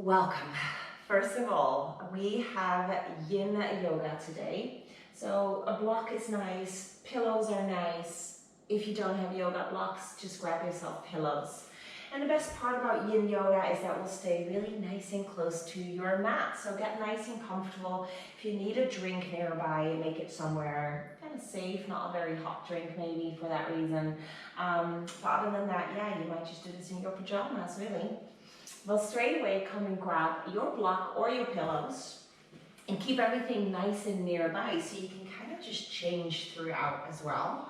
Welcome. First of all, we have Yin Yoga today. So a block is nice, pillows are nice. If you don't have yoga blocks, just grab yourself pillows. And the best part about Yin Yoga is that we'll stay really nice and close to your mat. So get nice and comfortable. If you need a drink nearby, make it somewhere kind of safe, not a very hot drink maybe for that reason. But other than that, yeah, you might just do this in your pajamas, really. Well, straight away come and grab your block or your pillows and keep everything nice and nearby so you can kind of just change throughout as well.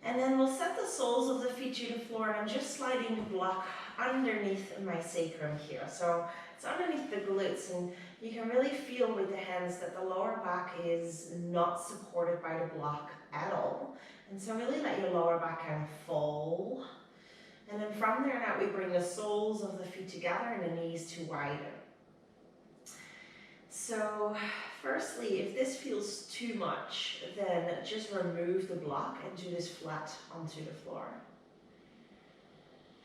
And then we'll set the soles of the feet to the floor, and I'm just sliding the block underneath my sacrum here. So it's underneath the glutes, and you can really feel with the hands that the lower back is not supported by the block at all. And so really let your lower back kind of fall. And then from there now we bring the soles of the feet together and the knees to widen. So firstly, if this feels too much, then just remove the block and do this flat onto the floor.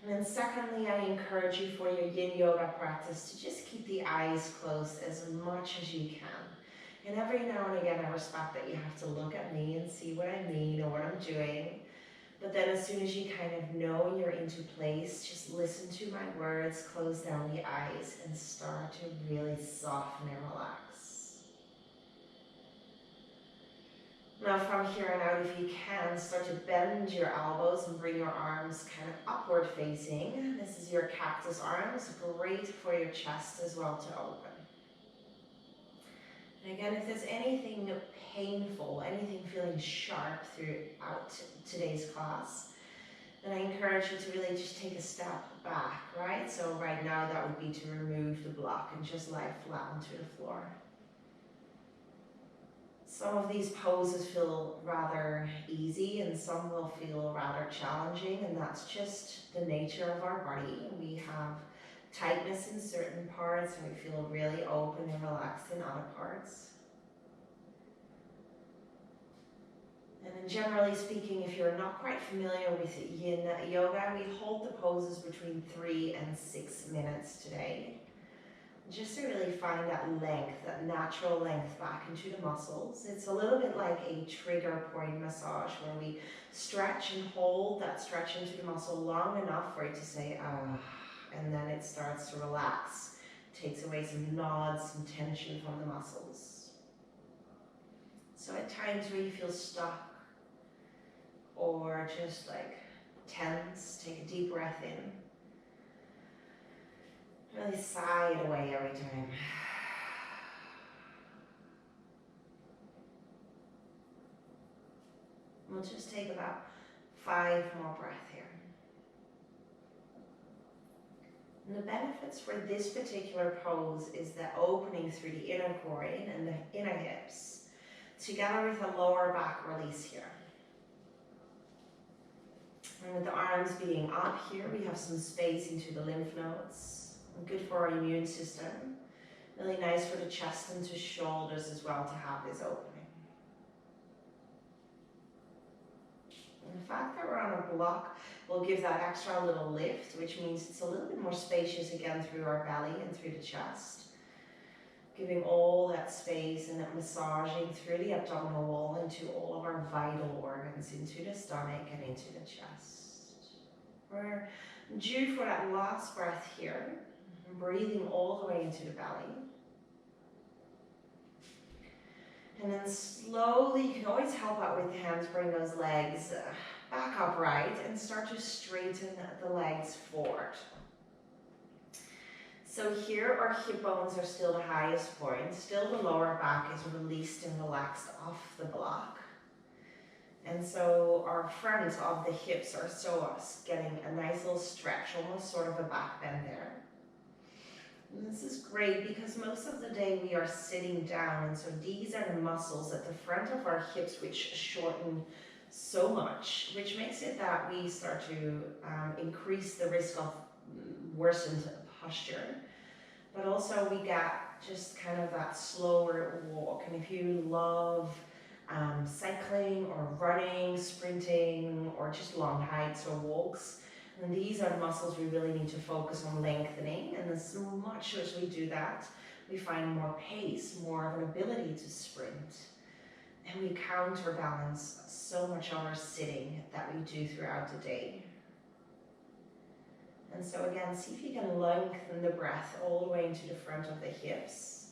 And then secondly, I encourage you for your Yin Yoga practice to just keep the eyes closed as much as you can. And every now and again, I respect that you have to look at me and see what I mean or what I'm doing. But then as soon as you kind of know you're into place, just listen to my words, close down the eyes, and start to really soften and relax. Now from here on out, if you can, start to bend your elbows and bring your arms kind of upward facing. This is your cactus arms, great for your chest as well to open. And again, if there's anything painful, anything feeling sharp throughout today's class, then I encourage you to really just take a step back, right? So right now that would be to remove the block and just lie flat onto the floor. Some of these poses feel rather easy and some will feel rather challenging, and that's just the nature of our body. We have tightness in certain parts and we feel really open and relaxed in other parts. And then generally speaking, if you're not quite familiar with Yin Yoga, we hold the poses between 3 and 6 minutes today. Just to really find that length, that natural length back into the muscles. It's a little bit like a trigger point massage where we stretch and hold that stretch into the muscle long enough for it to say, ah. And then it starts to relax, takes away some nods, some tension from the muscles. So at times where you feel stuck or just like tense, take a deep breath in. Really sigh it away every time. We'll just take about 5 more breaths here. And the benefits for this particular pose is the opening through the inner groin and the inner hips, together with a lower back release here. And with the arms being up here, we have some space into the lymph nodes. And good for our immune system. Really nice for the chest and to shoulders as well to have this opening. And the fact that we're on a block will give that extra little lift, which means it's a little bit more spacious again through our belly and through the chest. Giving all that space and that massaging through the abdominal wall into all of our vital organs, into the stomach and into the chest. We're due for that last breath here, breathing all the way into the belly. And then slowly, you can always help out with the hands, bring those legs back upright and start to straighten the legs forward. So here our hip bones are still the highest point, still the lower back is released and relaxed off the block. And so our front of the hips are getting a nice little stretch, almost sort of a back bend there. And this is great because most of the day we are sitting down, and so these are the muscles at the front of our hips which shorten so much, which makes it that we start to increase the risk of worsened posture. But also we get just kind of that slower walk. And if you love cycling or running, sprinting, or just long hikes or walks, And these are the muscles we really need to focus on lengthening. And as much as we do that, we find more pace, more of an ability to sprint. And we counterbalance so much of our sitting that we do throughout the day. And so again, see if you can lengthen the breath all the way into the front of the hips.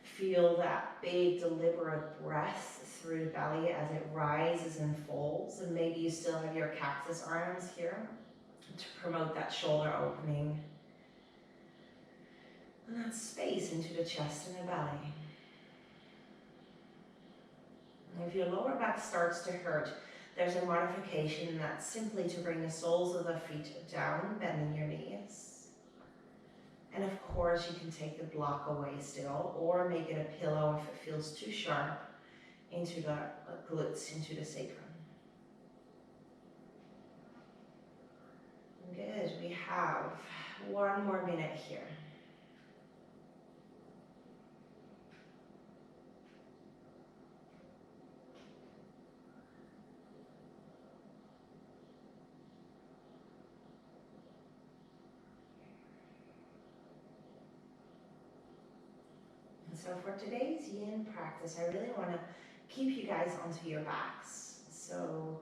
Feel that big deliberate breath through the belly as it rises and falls. And maybe you still have your cactus arms here to promote that shoulder opening. And that space into the chest and the belly. And if your lower back starts to hurt, there's a modification, and that's simply to bring the soles of the feet down, bending your knees. And of course, you can take the block away still, or make it a pillow if it feels too sharp, into the glutes, into the sacrum. Good, we have 1 more minute here. So for today's yin practice, I really want to keep you guys onto your backs. So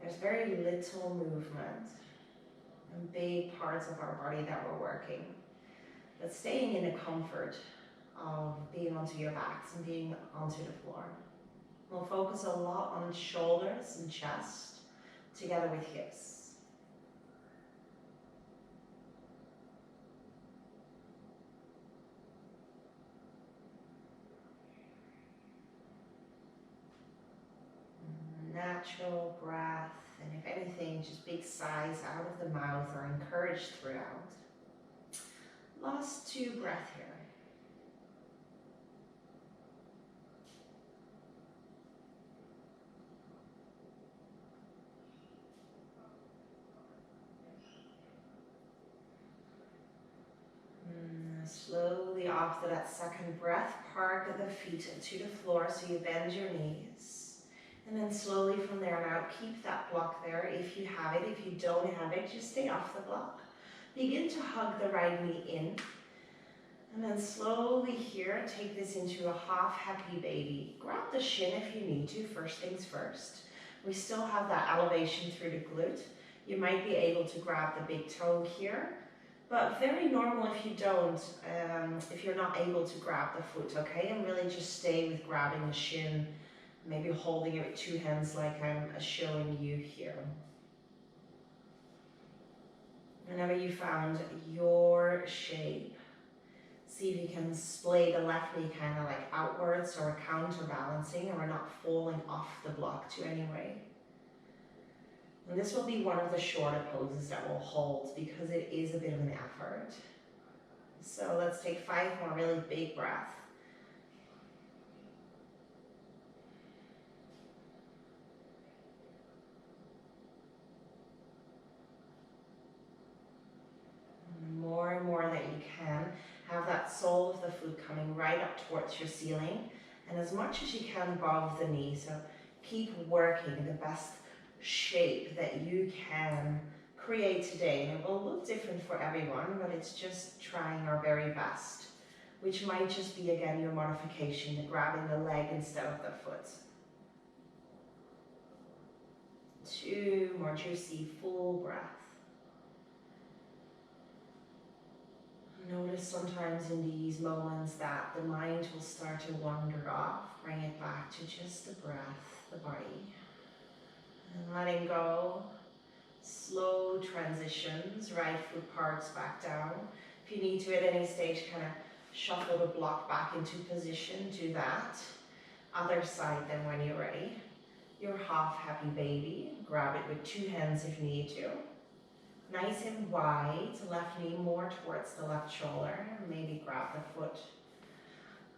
there's very little movement and big parts of our body that we're working, but staying in the comfort of being onto your backs and being onto the floor. We'll focus a lot on shoulders and chest together with hips. Natural breath, and if anything, just big sighs out of the mouth are encouraged throughout. Last 2 breaths here. Slowly after that second breath, park the feet to the floor so you bend your knees. And then slowly from there now, keep that block there if you have it. If you don't have it, just stay off the block. Begin to hug the right knee in. And then slowly here, take this into a half happy baby. Grab the shin if you need to, first things first. We still have that elevation through the glute. You might be able to grab the big toe here, but very normal if you don't, if you're not able to grab the foot, okay? And really just stay with grabbing the shin, maybe holding it with 2 hands like I'm showing you here. Whenever you found your shape, see if you can splay the left knee kind of like outwards or counterbalancing, and we're not falling off the block too anyway. And this will be one of the shorter poses that we'll hold because it is a bit of an effort. So let's take 5 more really big breaths. More and more that you can, have that sole of the foot coming right up towards your ceiling, and as much as you can above the knee. So keep working the best shape that you can create today. And it will look different for everyone, but it's just trying our very best, which might just be, again, your modification, the grabbing the leg instead of the foot. 2 more juicy, full breath. Notice sometimes in these moments that the mind will start to wander off. Bring it back to just the breath, the body. And letting go. Slow transitions, right foot parks back down. If you need to at any stage, kind of shuffle the block back into position, do that. Other side then when you're ready. Your half happy baby. Grab it with 2 hands if you need to. Nice and wide, left knee more towards the left shoulder. Maybe grab the foot.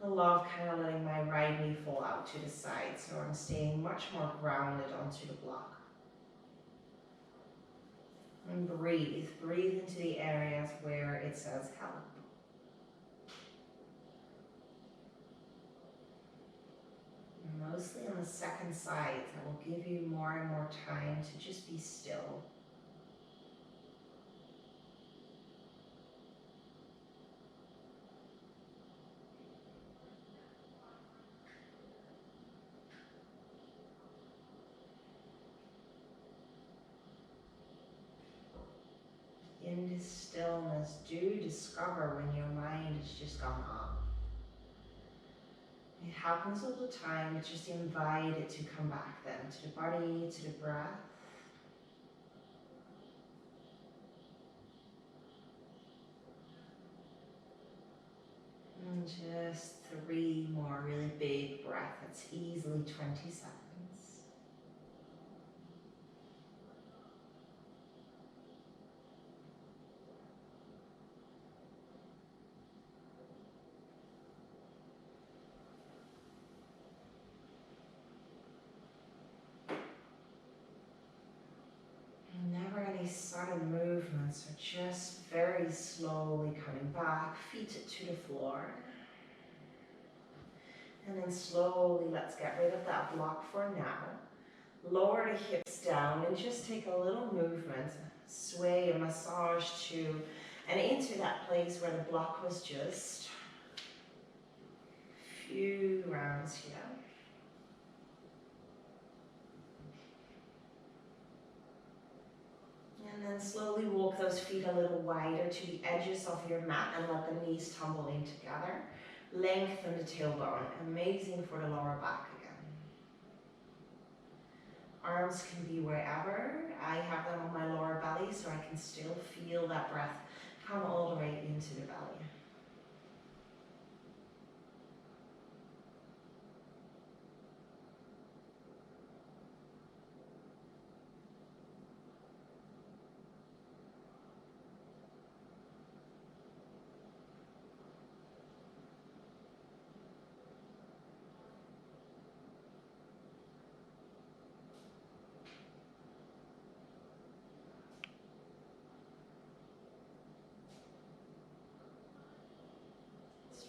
I love kind of letting my right knee fall out to the side, so I'm staying much more grounded onto the block. And breathe. Breathe into the areas where it says help. Mostly on the second side, that will give you more and more time to just be still. in this stillness, do discover when your mind has just gone off. It happens all the time, but just invite it to come back then, to the body, to the breath. And just 3 more really big breaths. That's easily 20 seconds. Never any sudden movements, so just very slowly coming back, feet to the floor. And then slowly let's get rid of that block for now. Lower the hips down and just take a little movement, sway and massage to and into that place where the block was just. Few rounds here. And then slowly walk those feet a little wider to the edges of your mat and let the knees tumble in together. Lengthen the tailbone, amazing for the lower back again. Arms can be wherever. I have them on my lower belly so I can still feel that breath come all the way into the belly.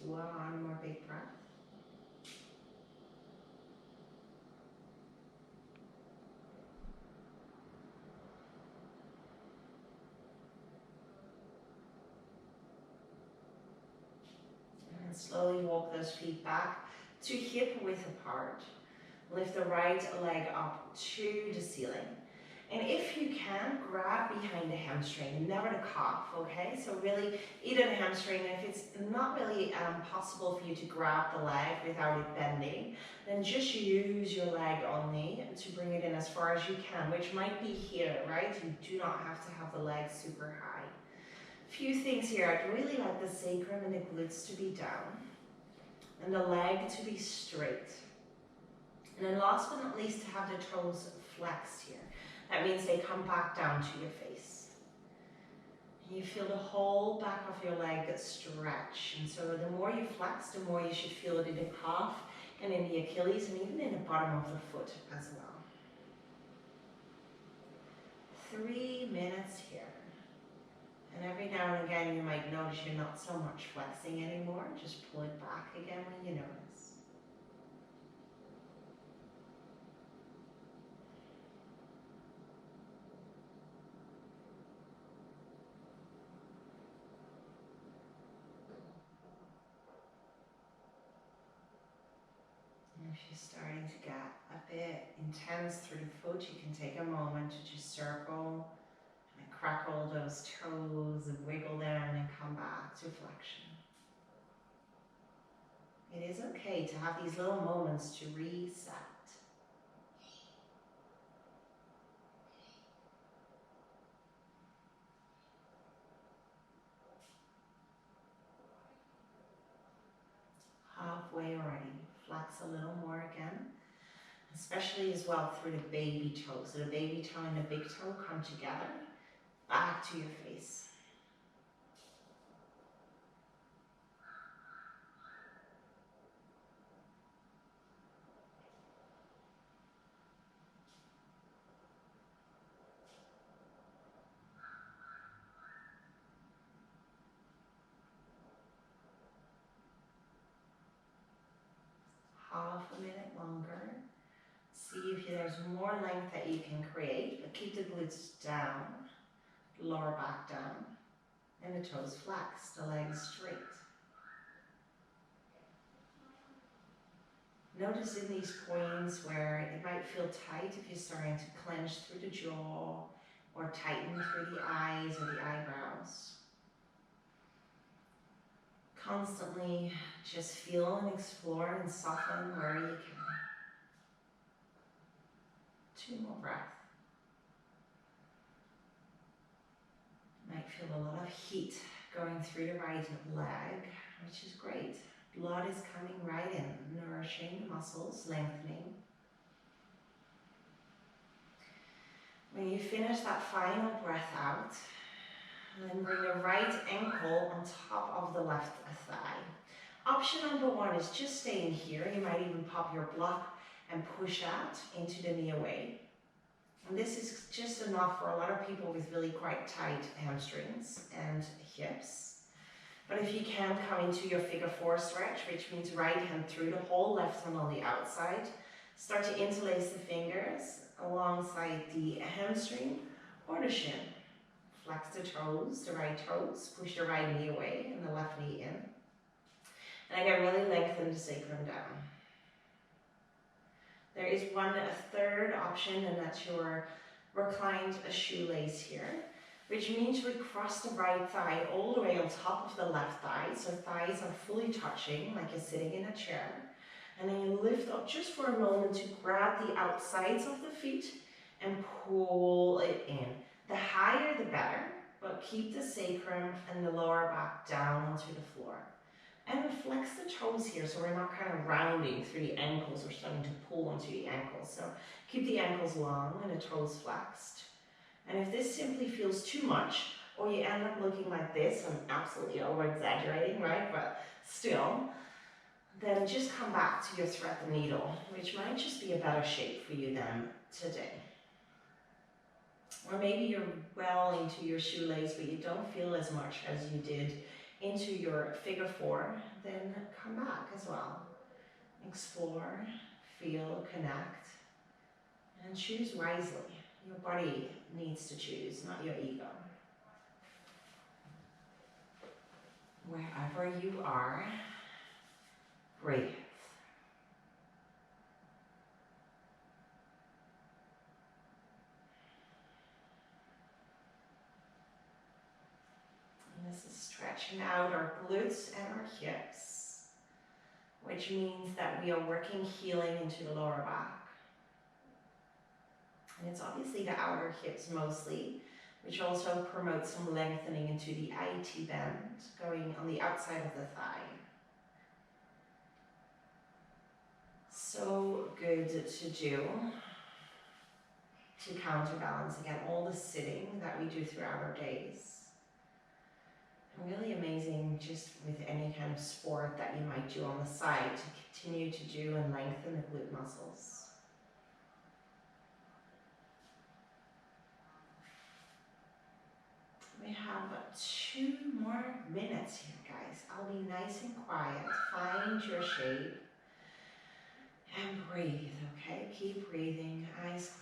One more big breath. And slowly walk those feet back to hip width apart. Lift the right leg up to the ceiling. And if you can, grab behind the hamstring, never the calf, okay? So really, either the hamstring, and if it's not really possible for you to grab the leg without it bending, then just use your leg only to bring it in as far as you can, which might be here, right? You do not have to have the leg super high. Few things here, I'd really like the sacrum and the glutes to be down, and the leg to be straight. And then last but not least, to have the toes flexed here. That means they come back down to your face. And you feel the whole back of your leg stretch. And so the more you flex, the more you should feel it in the calf and in the Achilles and even in the bottom of the foot as well. 3 minutes here. And every now and again you might notice you're not so much flexing anymore. Just pull it back again when you notice. If you're starting to get a bit intense through the foot, you can take a moment to just circle and crackle those toes and wiggle them and come back to flexion. It is okay to have these little moments to reset. Halfway already. Flex a little more again. Especially as well through the baby toe. So the baby toe and the big toe come together. Back to your face. Half a minute longer. See if there's more length that you can create, but keep the glutes down, lower back down, and the toes flexed, the legs straight. Notice in these points where it might feel tight if you're starting to clench through the jaw or tighten through the eyes or the eyebrows. foremost. Constantly just feel and explore and soften where you can. 2 more breaths. Might feel a lot of heat going through the right leg, which is great. Blood is coming right in, nourishing the muscles, lengthening. When you finish that final breath out, then bring the right ankle on top of the left thigh. Option number 1 is just staying here. You might even pop your block and push out into the knee away. And this is just enough for a lot of people with really quite tight hamstrings and hips. But if you can, come into your figure 4 stretch, which means right hand through the whole, left hand on the outside. Start to interlace the fingers alongside the hamstring or the shin. Flex the toes, the right toes, push the right knee away and the left knee in. And again, really lengthen the sacrum down. There is one third option, and that's your reclined shoelace here, which means we cross the right thigh all the way on top of the left thigh, so thighs are fully touching like you're sitting in a chair. And then you lift up just for a moment to grab the outsides of the feet and pull it in. The higher the better, but keep the sacrum and the lower back down onto the floor. And flex the toes here so we're not kind of rounding through the ankles or starting to pull onto the ankles. So keep the ankles long and the toes flexed. And if this simply feels too much, or you end up looking like this, I'm absolutely over-exaggerating, right? But still, then just come back to your thread the needle, which might just be a better shape for you than today. Or maybe you're well into your shoelace, but you don't feel as much as you did into your figure 4, then come back as well. Explore, feel, connect, and choose wisely. Your body needs to choose, not your ego. Wherever you are, breathe. And this is stretching out our glutes and our hips, which means that we are working healing into the lower back. And it's obviously the outer hips mostly, which also promotes some lengthening into the IT bend, going on the outside of the thigh. So good to do, to counterbalance again all the sitting that we do throughout our days. And really amazing just with any kind of sport that you might do on the side to continue to do and lengthen the glute muscles. We have 2 more minutes here, guys. I'll be nice and quiet. Find your shape and breathe, okay? Keep breathing, eyes closed.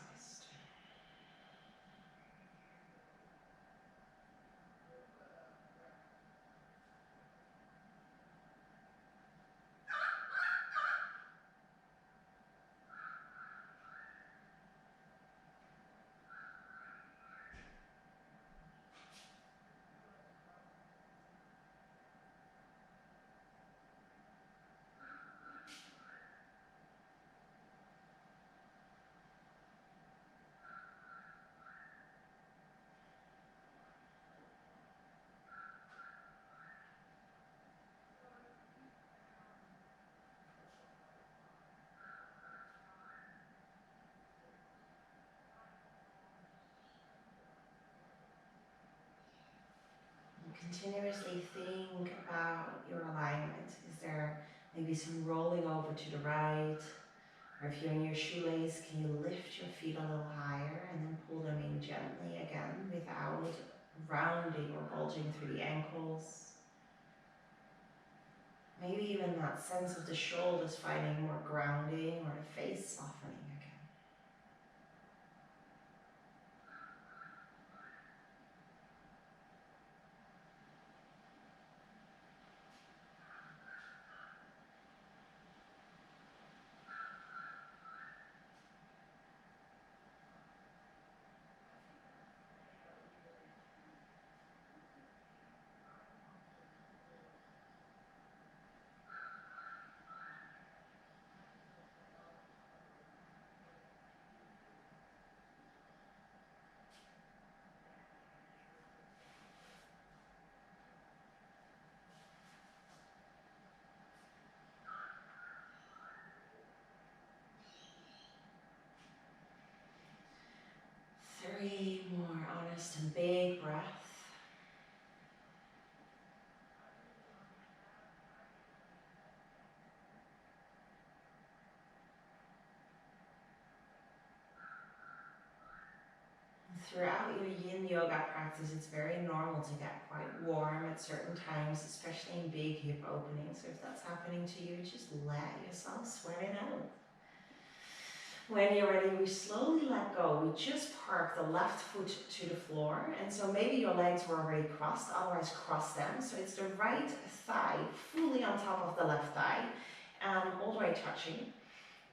Continuously think about your alignment. Is there maybe some rolling over to the right? Or if you're in your shoelace, can you lift your feet a little higher and then pull them in gently again without rounding or bulging through the ankles? Maybe even that sense of the shoulders finding more grounding or the face softening again. Just a big breath. Throughout your Yin Yoga practice, it's very normal to get quite warm at certain times, especially in big hip openings. So if that's happening to you, just let yourself sweat it out. When you're ready, we slowly let go. We just park the left foot to the floor. And so maybe your legs were already crossed, otherwise cross them. So it's the right thigh fully on top of the left thigh, all the way touching.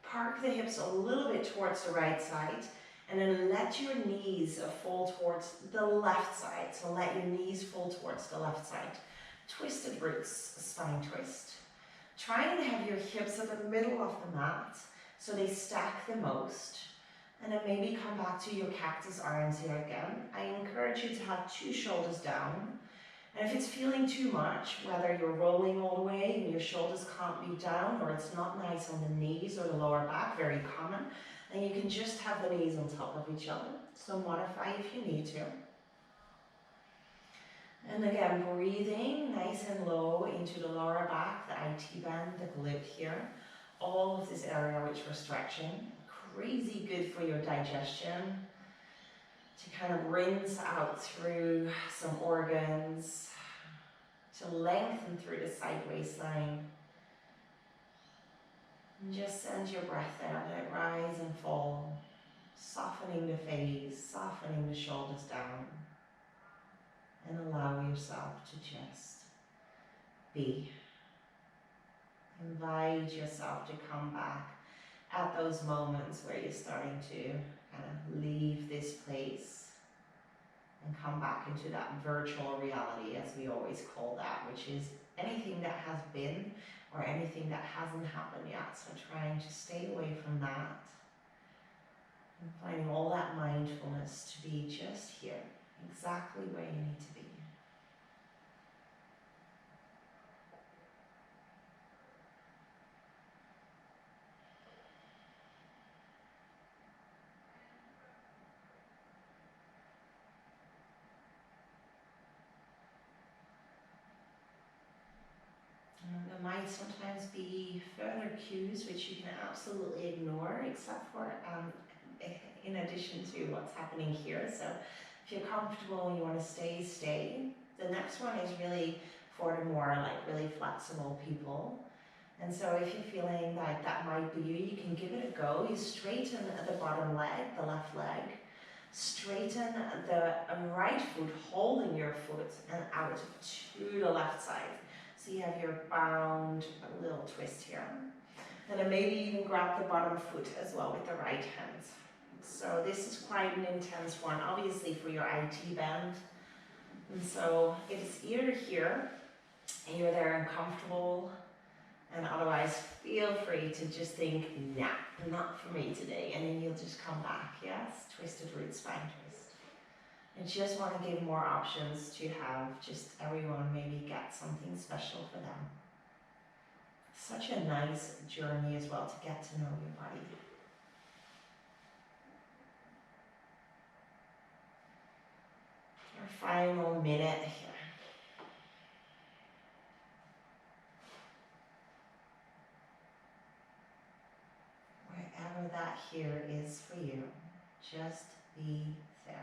Park the hips a little bit towards the right side. And then let your knees fall towards the left side. So let your knees fall towards the left side. Twisted roots, spine twist. Try and have your hips at the middle of the mat so they stack the most. And then maybe come back to your cactus arms here again. I encourage you to have 2 shoulders down. And if it's feeling too much, whether you're rolling all the way and your shoulders can't be down, or it's not nice on the knees or the lower back, very common, then you can just have the knees on top of each other. So modify if you need to. And again, breathing nice and low into the lower back, the IT band, the glute here. All of this area which we're stretching. Crazy good for your digestion. To kind of rinse out through some organs. To lengthen through the side waistline. And just send your breath out, let it rise and fall. Softening the face, softening the shoulders down. And allow yourself to just be. Invite yourself to come back at those moments where you're starting to kind of leave this place and come back into that virtual reality, as we always call that, which is anything that has been or anything that hasn't happened yet. So trying to stay away from that and finding all that mindfulness to be just here, exactly where you need to be. There might sometimes be further cues which you can absolutely ignore, except for in addition to what's happening here. So if you're comfortable and you want to stay, stay. The next one is really for the more like really flexible people. And so if you're feeling like that might be you, you can give it a go. You straighten the bottom leg, the left leg. Straighten the right foot, holding your foot and out to the left side. So you have your bound, a little twist here. And then maybe even grab the bottom foot as well with the right hand. So this is quite an intense one, obviously for your IT band. And so if it's either here, and you're there and comfortable, and otherwise feel free to just think, nah, not for me today. And then you'll just come back, yes? Twisted root spine twist. I just want to give more options to have just everyone maybe get something special for them. Such a nice journey as well to get to know your body. Our final minute here. Wherever that here is for you, just be there.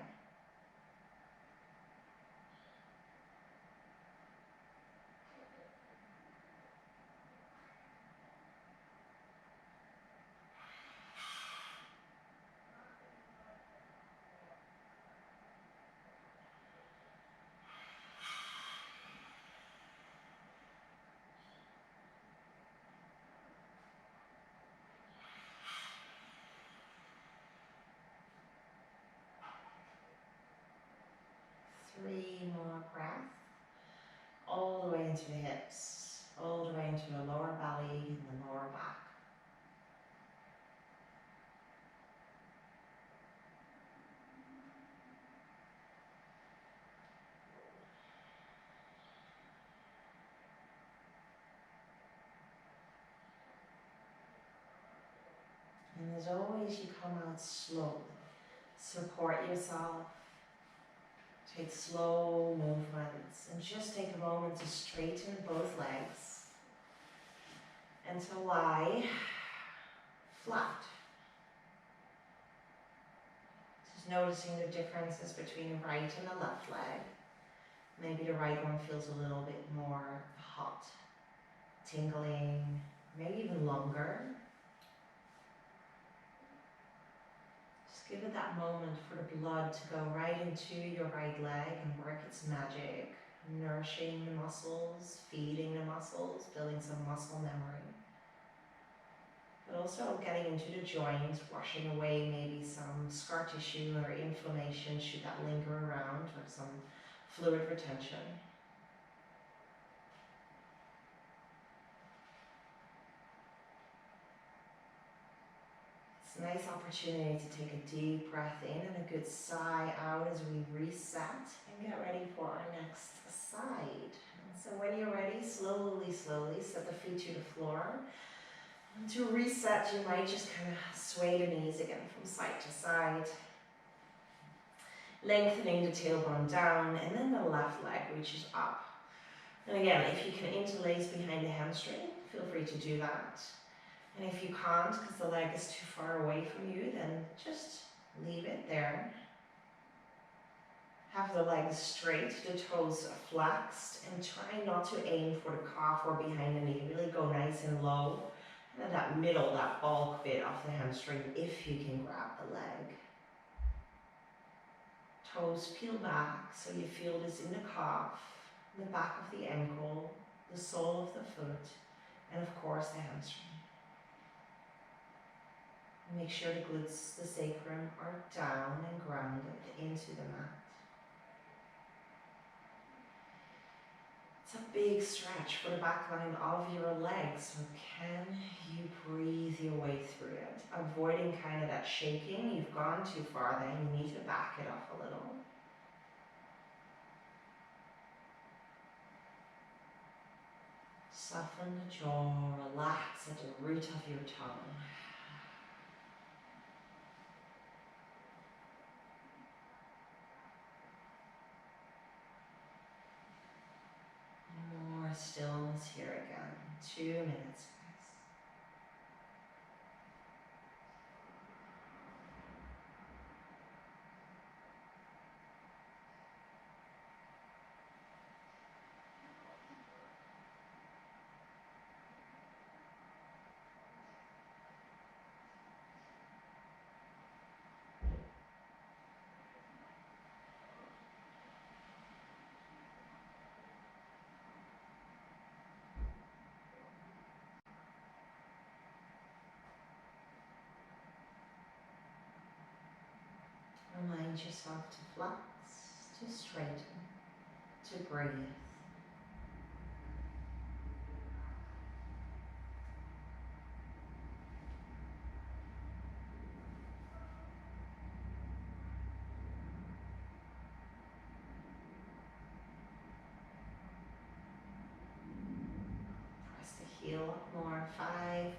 Three more breaths, all the way into the hips, all the way into the lower belly and the lower back. And as always, you come out slowly. Support yourself. Take slow movements and just take a moment to straighten both legs and to lie flat. Just noticing the differences between the right and the left leg. Maybe the right one feels a little bit more hot, tingling, maybe even longer. Just give it that moment for the blood to go right into your right leg and work its magic, nourishing the muscles, feeding the muscles, building some muscle memory. But also getting into the joint, washing away maybe some scar tissue or inflammation should that linger around, or some fluid retention. It's a nice opportunity to take a deep breath in and a good sigh out as we reset and get ready for our next side. And so when you're ready, slowly set the feet to the floor. And to reset, you might just kind of sway the knees again from side to side. Lengthening the tailbone down, and then the left leg reaches up. And again, if you can interlace behind the hamstring, feel free to do that. And if you can't, because the leg is too far away from you, then just leave it there. Have the legs straight, the toes flexed, and try not to aim for the calf or behind the knee. Really go nice and low. And then that middle, that bulk bit of the hamstring, if you can grab the leg. Toes peel back, so you feel this in the calf, the back of the ankle, the sole of the foot, and of course the hamstring. Make sure the glutes, the sacrum, are down and grounded into the mat. It's a big stretch for the back line of your legs, so can you breathe your way through it? Avoiding kind of that shaking. You've gone too far then, you need to back it off a little. Soften the jaw, relax at the root of your tongue. More stillness here again. 2 minutes, guys. Remind yourself to flex, to straighten, to breathe. Press the heel up more, 5 more breaths.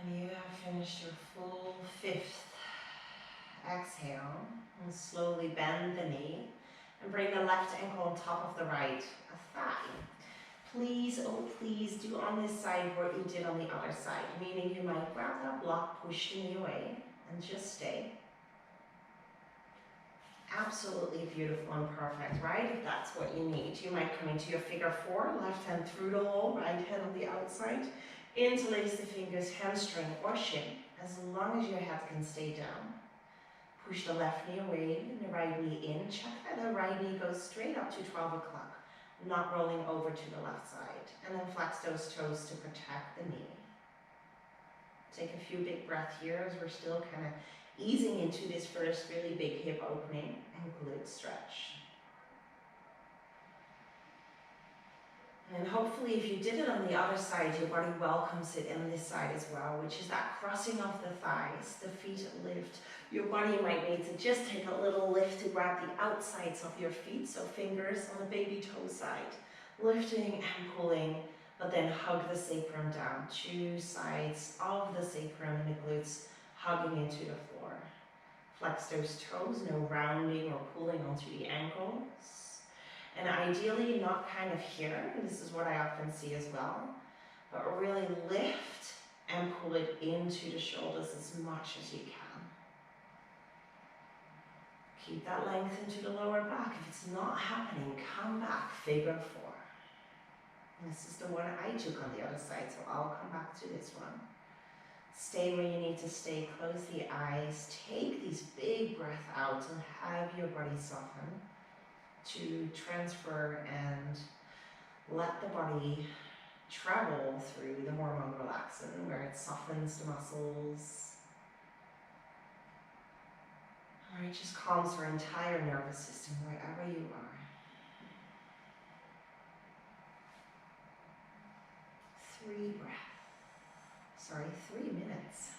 And you have finished your full 5th exhale, and slowly bend the knee and bring the left ankle on top of the right thigh. Please, oh please, do on this side what you did on the other side, meaning you might grab that block, push the knee away, and just stay. Absolutely beautiful and perfect, right? If that's what you need. You might come into your figure 4, left hand through the hole, right hand on the outside. Interlace the fingers, hamstring or shin, as long as your head can stay down. Push the left knee away and the right knee in. Check that the right knee goes straight up to 12 o'clock. not rolling over to the left side. And then flex those toes to protect the knee. Take a few big breaths here as we're still kind of easing into this first really big hip opening and glute stretch. And hopefully if you did it on the other side, your body welcomes it in this side as well, which is that crossing of the thighs, the feet lift. Your body might need to just take a little lift to grab the outsides of your feet, so fingers on the baby toe side, lifting and pulling, but then hug the sacrum down, two sides of the sacrum and the glutes hugging into the floor. Flex those toes, no rounding or pulling onto the ankles. And ideally not kind of here, this is what I often see as well, but really lift and pull it into the shoulders as much as you can. Keep that length into the lower back. If it's not happening, come back, figure four. And this is the one I took on the other side, so I'll come back to this one. Stay where you need to stay, close the eyes, take these big breaths out and have your body soften to transfer and let the body travel through the hormone relaxin, where it softens the muscles, or it just calms your entire nervous system wherever you are. 3 breaths. Sorry, 3 minutes.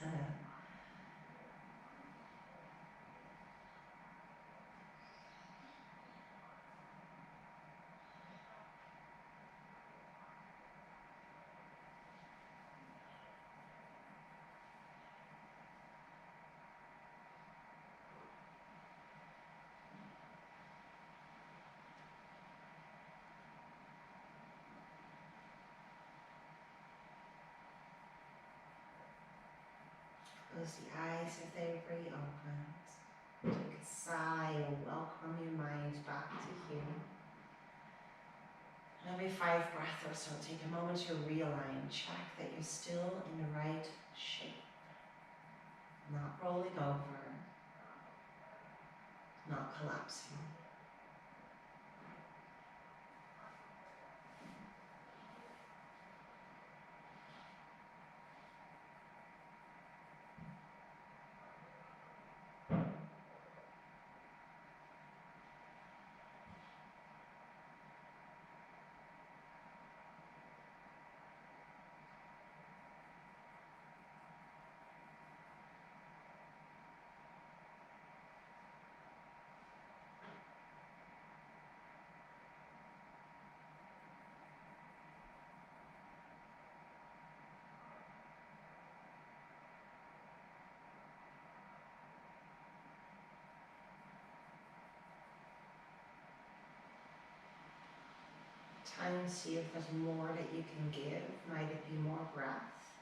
Close the eyes if they reopened. Take a sigh and welcome your mind back to here. And every 5 breaths or so, take a moment to realign. Check that you're still in the right shape. Not rolling over, not collapsing. Time, see if there's more that you can give. Might it be more breath,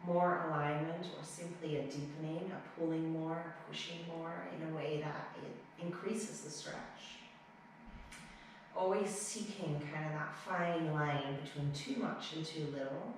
more alignment, or simply a deepening, a pulling more, a pushing more in a way that it increases the stretch. Always seeking kind of that fine line between too much and too little.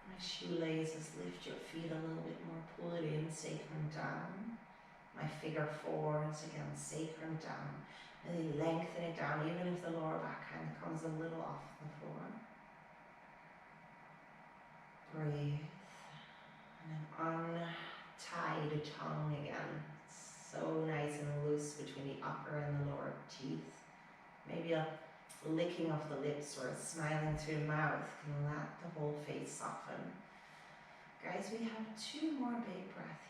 My shoelaces, lift your feet a little bit more, pull it in, sacrum down. My figure fours, again, sacrum down. Really lengthen it down, even if the lower back kind of comes a little off the floor. Breathe. And then untie the tongue again. So nice and loose between the upper and the lower teeth. Maybe a licking of the lips or smiling through the mouth can let the whole face soften. Guys, we have 2 more big breaths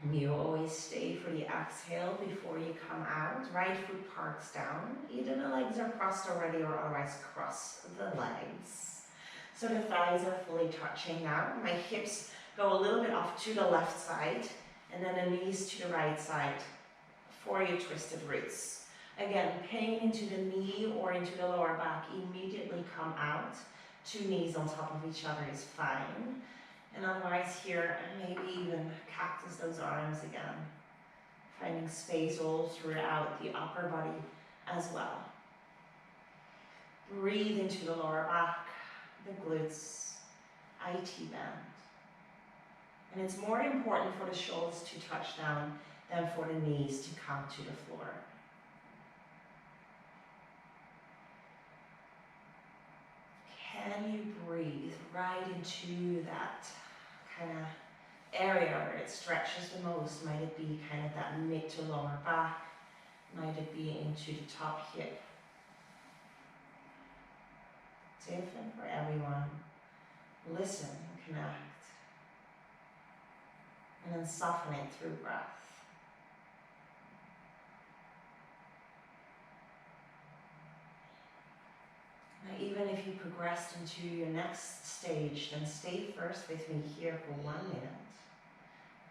here. You always stay for the exhale before you come out. Right foot parks down. Either the legs are crossed already or otherwise cross the legs. So the thighs are fully touching now. My hips go a little bit off to the left side and then the knees to the right side for your twisted roots. Again, pain into the knee or into the lower back, immediately come out. Two knees on top of each other is fine. And otherwise here, maybe even cactus those arms again. Finding space all throughout the upper body as well. Breathe into the lower back, the glutes, IT band. And it's more important for the shoulders to touch down than for the knees to come to the floor. Can you breathe right into that kind of area where it stretches the most? Might it be kind of that mid to lower back? Might it be into the top hip? Different for everyone. Listen and connect. And then soften it through breath. Now, even if you progressed into your next stage, then stay first with me here for 1 minute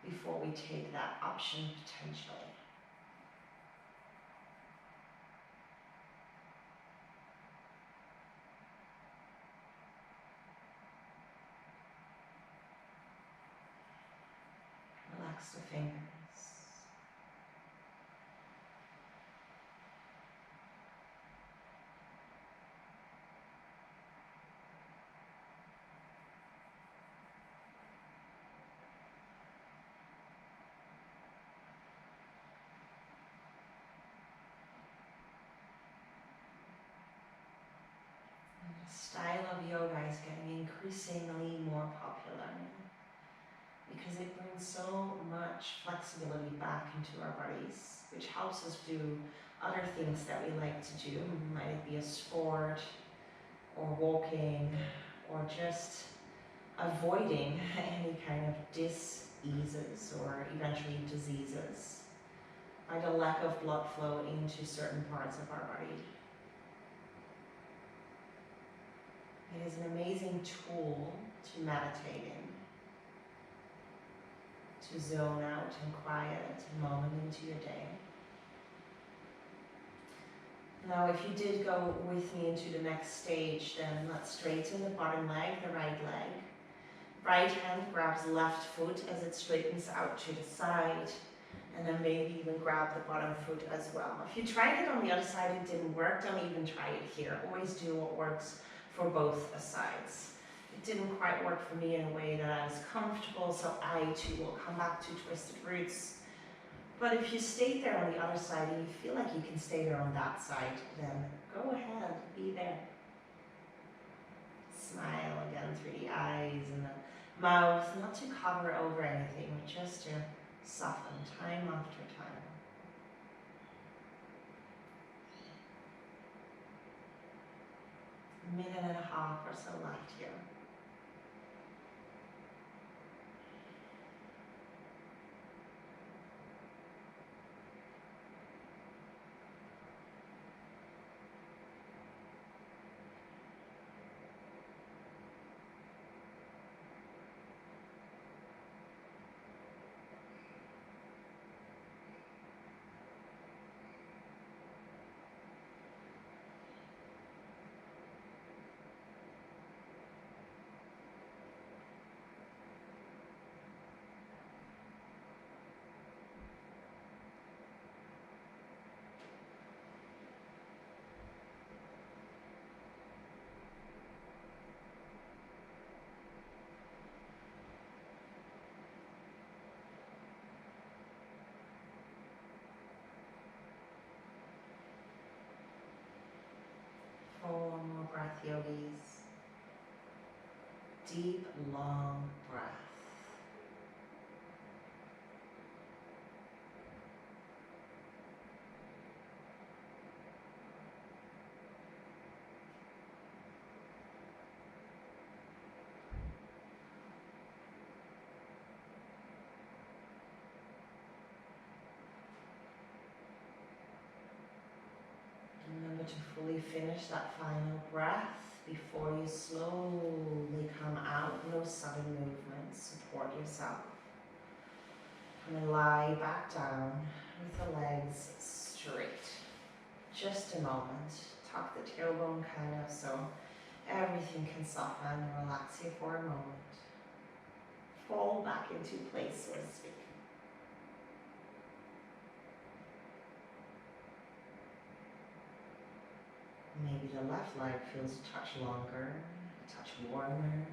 before we take that option potentially. Relax the fingers. Style of yoga is getting increasingly more popular because it brings so much flexibility back into our bodies, which helps us do other things that we like to do. Might it be a sport, or walking, or just avoiding any kind of dis-eases or eventually diseases by the lack of blood flow into certain parts of our body. It is an amazing tool to meditate in, to zone out and quiet a moment into your day. Now, if you did go with me into the next stage, then let's straighten the bottom leg, the right leg. Right hand grabs left foot as it straightens out to the side, and then maybe even grab the bottom foot as well. If you tried it on the other side, it didn't work, don't even try it here. Always do what works for both sides. It didn't quite work for me in a way that I was comfortable, so I too will come back to twisted roots. But if you stayed there on the other side and you feel like you can stay there on that side, then go ahead, be there. Smile again through the eyes and the mouth, not to cover over anything, but just to soften time after time. A minute and a half or so left here. Four more breath, yogis. Deep, long breath. to fully finish that final breath before you slowly come out. No sudden movements. Support yourself. And then lie back down with the legs straight. Just a moment. Tuck the tailbone kind of so everything can soften and relax here for a moment. Fall back into place, so to speak. Maybe the left leg feels a touch longer, a touch warmer.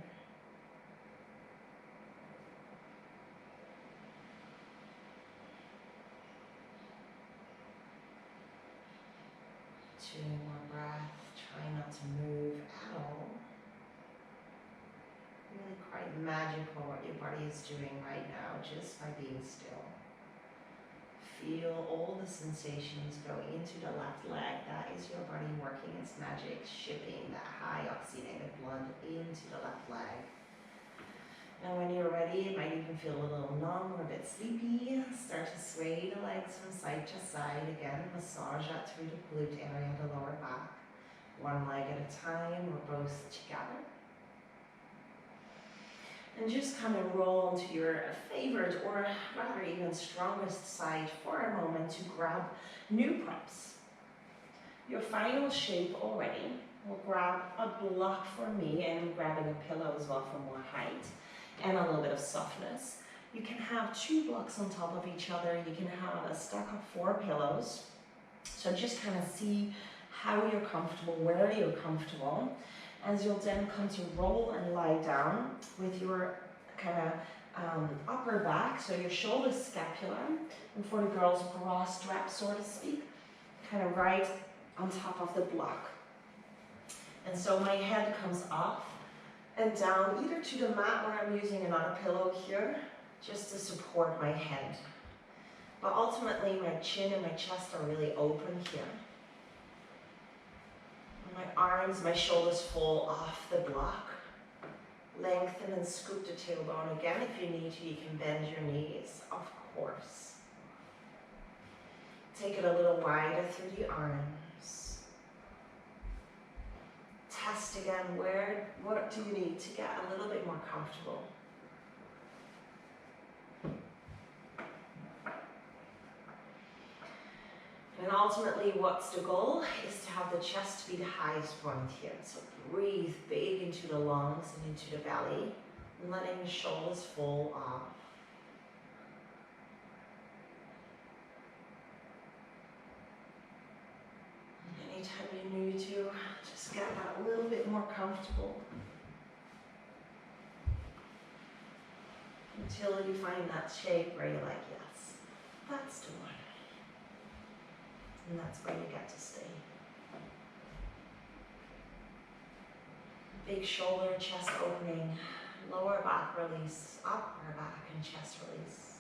Two more breaths. Try not to move at all. Really quite magical what your body is doing right now just by being still. Feel all the sensations going into the left leg. That is your body working its magic, shipping that high oxygenated blood into the left leg. And when you're ready, it might even feel a little numb or a bit sleepy. Start to sway the legs from side to side. Again, massage that through the glute area, the lower back. One leg at a time or both together. And just kind of roll onto your favorite or rather even strongest side for a moment to grab new props. Your final shape already. We'll grab a block for me, and I'm grabbing a pillow as well for more height and a little bit of softness. You can have two blocks on top of each other. You can have a stack of 4 pillows. So just kind of see how you're comfortable, where you're comfortable. As you'll then come to roll and lie down with your kind of upper back, so your shoulder scapula, and for the girls, bra strap, so to speak, kind of right on top of the block. And so my head comes up and down, either to the mat where I'm using another pillow here, just to support my head. But ultimately, my chin and my chest are really open here. My arms, my shoulders fall off the block. Lengthen and scoop the tailbone. Again, if you need to, you can bend your knees, of course. Take it a little wider through the arms. Test again, what do you need to get a little bit more comfortable? And ultimately, what's the goal? Is to have the chest be the highest point here. So breathe big into the lungs and into the belly, and letting the shoulders fall off. And anytime you need to, just get that a little bit more comfortable. Until you find that shape where you're like, yes, that's the one. And that's where you get to stay. Big shoulder, chest opening, lower back release, upper back and chest release.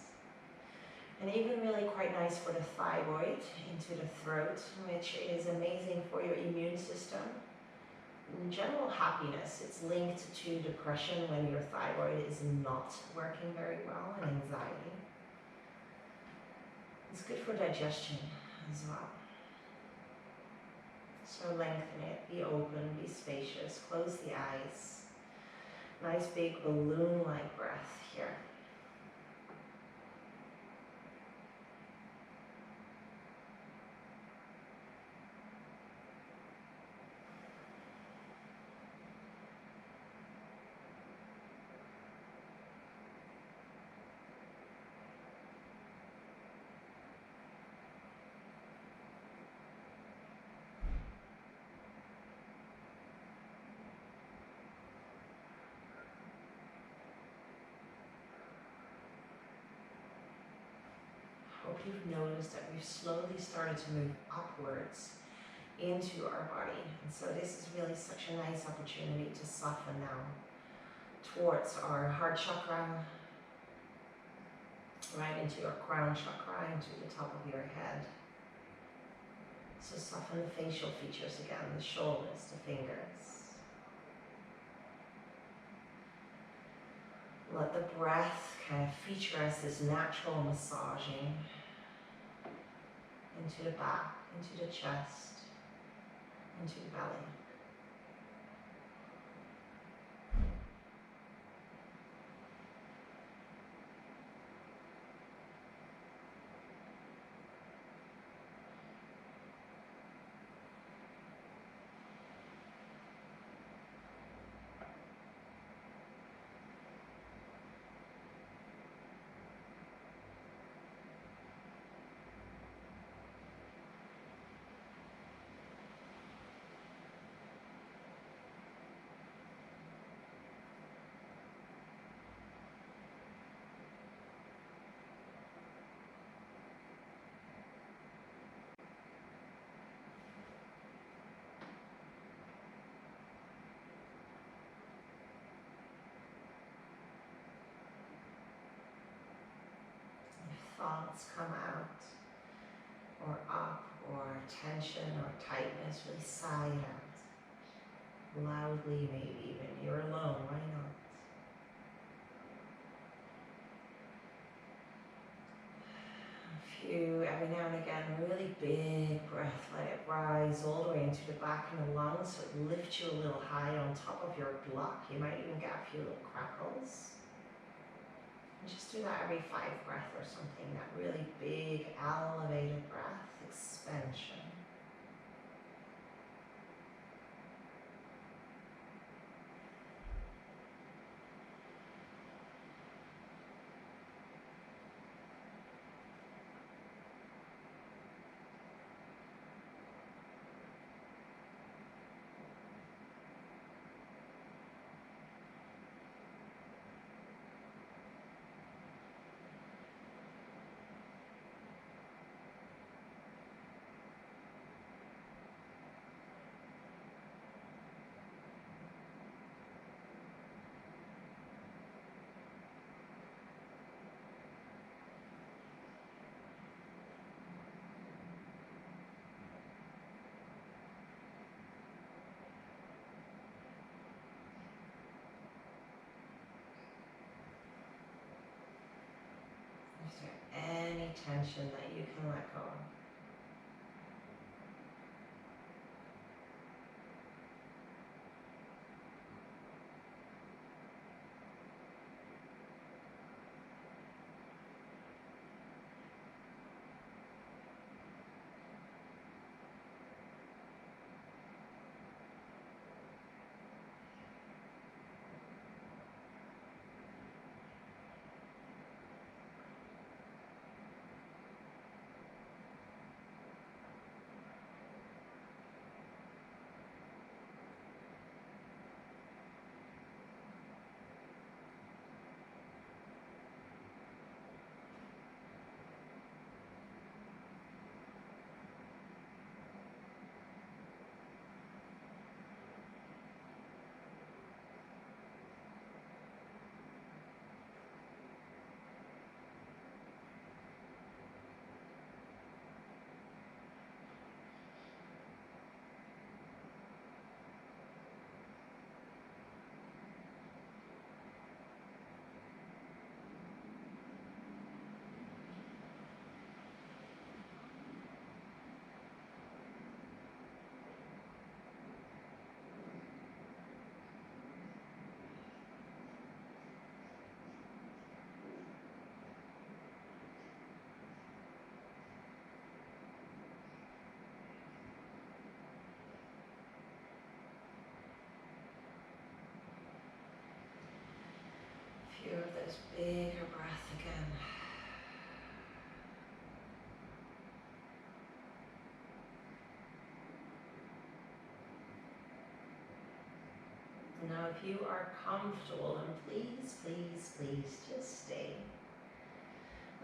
And even really quite nice for the thyroid into the throat, which is amazing for your immune system. In general happiness, it's linked to depression when your thyroid is not working very well, and anxiety. It's good for digestion as well. So lengthen it, be open, be spacious, close the eyes. Nice big balloon-like breath here. Hope you've noticed that we've slowly started to move upwards into our body. And so this is really such a nice opportunity to soften now towards our heart chakra, right into your crown chakra, into the top of your head. So soften the facial features again, the shoulders, the fingers. Let the breath kind of feature as this natural massaging into the back, into the chest. into the belly. Thoughts come out or up, or tension or tightness, really sigh it out. Loudly, maybe even. You're alone, why not? A few, every now and again, really big breath. Let it rise all the way into the back and the lungs, so it lifts you a little high on top of your block. You might even get a few little crackles. Just do that every 5 breaths or something, that really big, elevated breath, expansion. Is there any tension that you can let go of? Few of those bigger breaths again. Now if you are comfortable, and please, please, please just stay.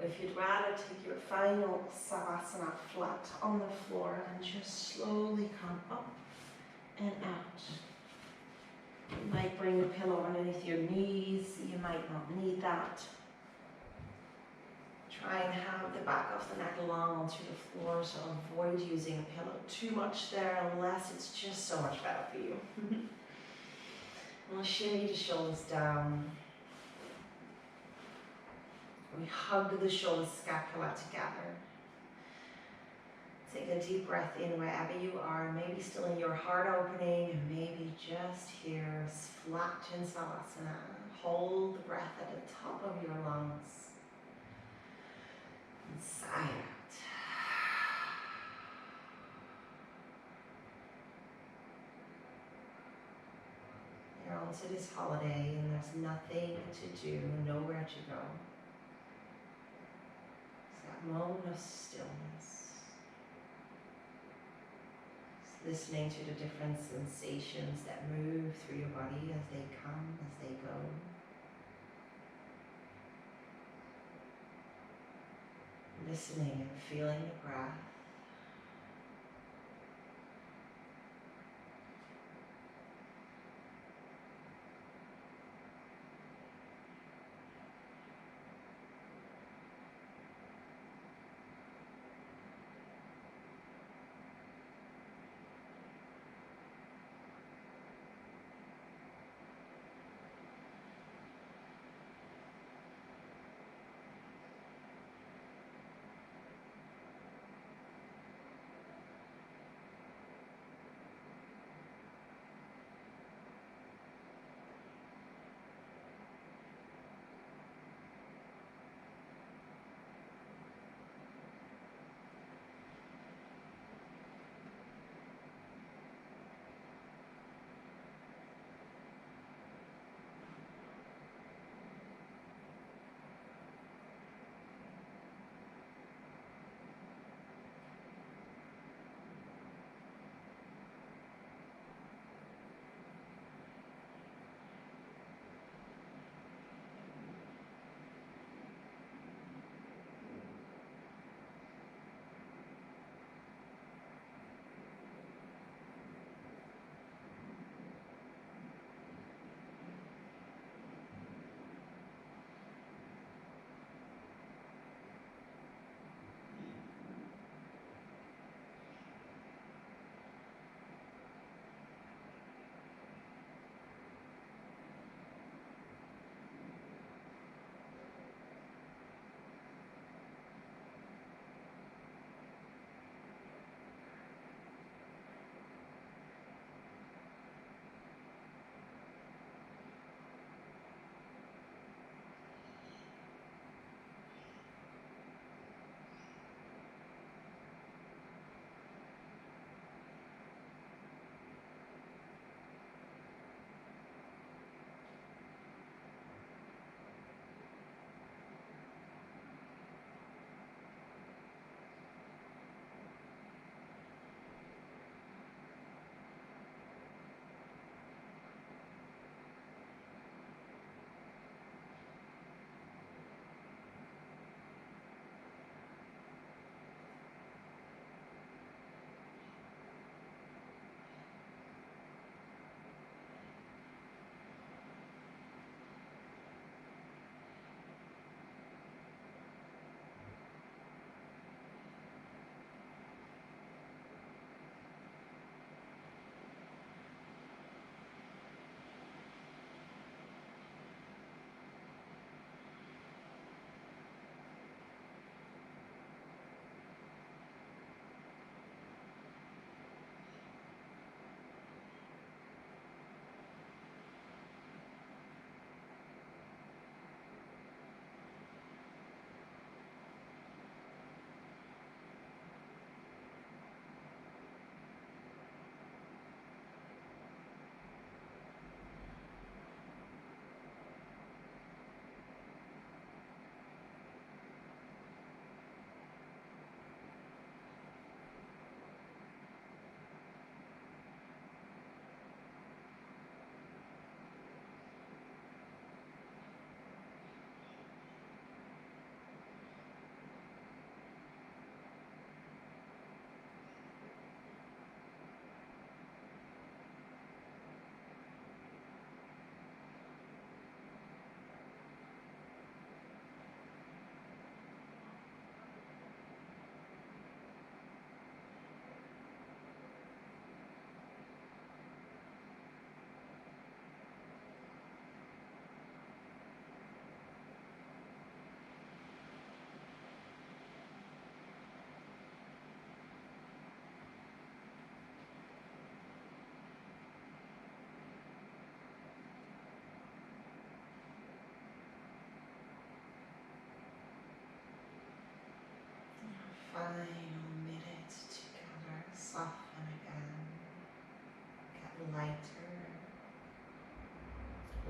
If you'd rather take your final Savasana flat on the floor and just slowly come up and out. You might bring a pillow underneath your knees, you might not need that. Try and have the back of the neck long onto the floor, so avoid using a pillow too much there unless it's just so much better for you. We'll shimmy the shoulders down. We hug the shoulder scapula together. Take a deep breath in wherever you are, maybe still in your heart opening, and maybe just here, flat chin savasana. Hold the breath at the top of your lungs. And sigh out. You're onto this holiday and there's nothing to do, nowhere to go. It's that moment of stillness. Listening to the different sensations that move through your body as they come, as they go. Listening and feeling the breath. final minute together. Soften again. Get lighter.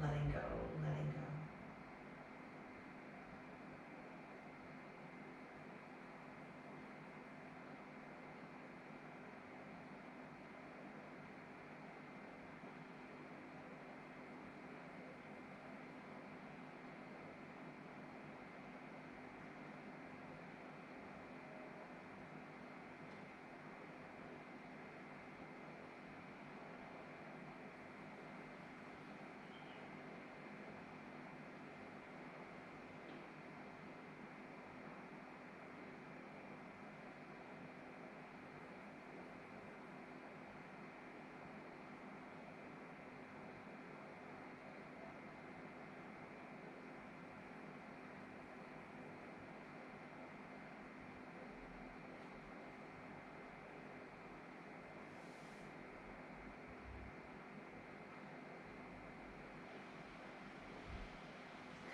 Letting go, letting go.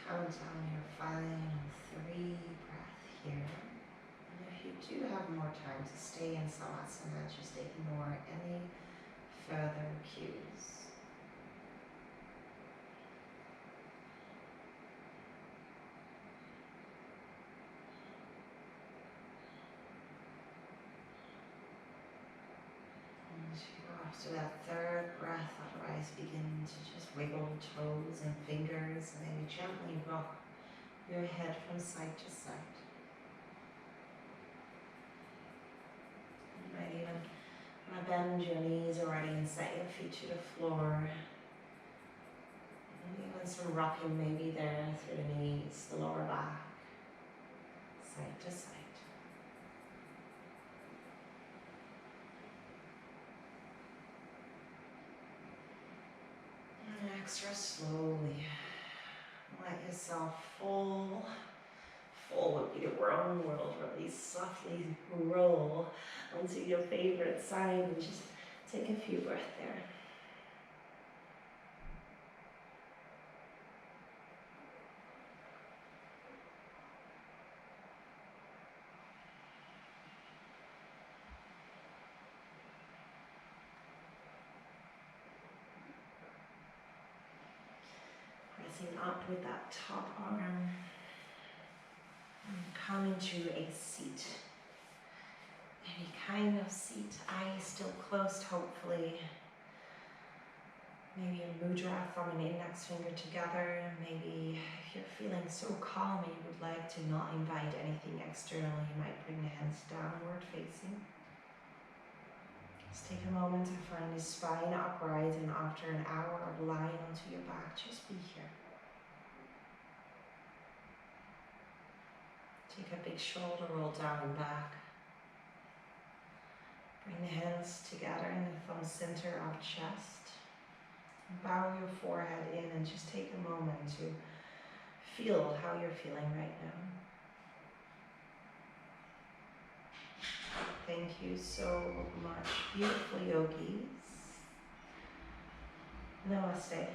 Count down your final 3 breaths here. And if you do have more time to stay in Savasana, just ignore any further cues. And after that 3rd breath, otherwise begin to just wiggle toes and fingers and maybe gently rock your head from side to side. You might even want to bend your knees already and set your feet to the floor. And even some rocking maybe there through the knees, the lower back, side to side. And extra slowly. Let yourself fall. Fall would be the wrong world. Really softly roll onto your favorite side and just take a few breaths there. Pressing up with that top arm. And coming to a seat. Any kind of seat, eyes still closed hopefully. Maybe a mudra from an index finger together. Maybe if you're feeling so calm and you would like to not invite anything external, you might bring the hands downward facing. Just take a moment to find the spine upright, and after an hour of lying onto your back, just be here. Take a big shoulder roll down and back. Bring the hands together in the thumb center of chest. Bow your forehead in and just take a moment to feel how you're feeling right now. Thank you so much, beautiful yogis. Namaste.